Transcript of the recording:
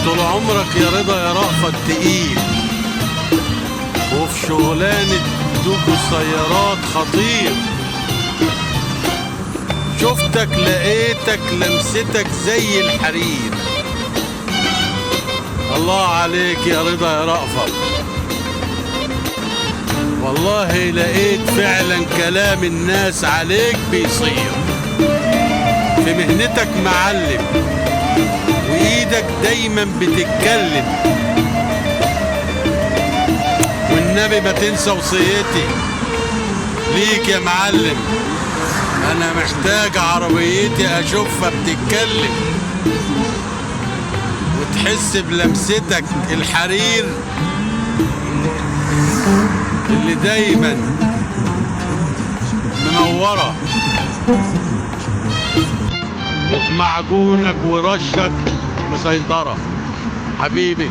طول عمرك يا رضا يا رأفت تقيل، وفي شغلانة دوكو السيارات خطير. شفتك لقيتك لمستك زي الحرير. الله عليك يا رضا يا رأفت، والله لقيت فعلا كلام الناس عليك بيصير. في مهنتك معلم، وايدك دايما بتتكلم، والنبي ما تنسى وصيتي ليك يا معلم. انا محتاج عربيتي اشوفها بتتكلم وتحس بلمستك الحرير اللي دايما منورة، وفي معجونك ورشك مسيطرة حبيبي.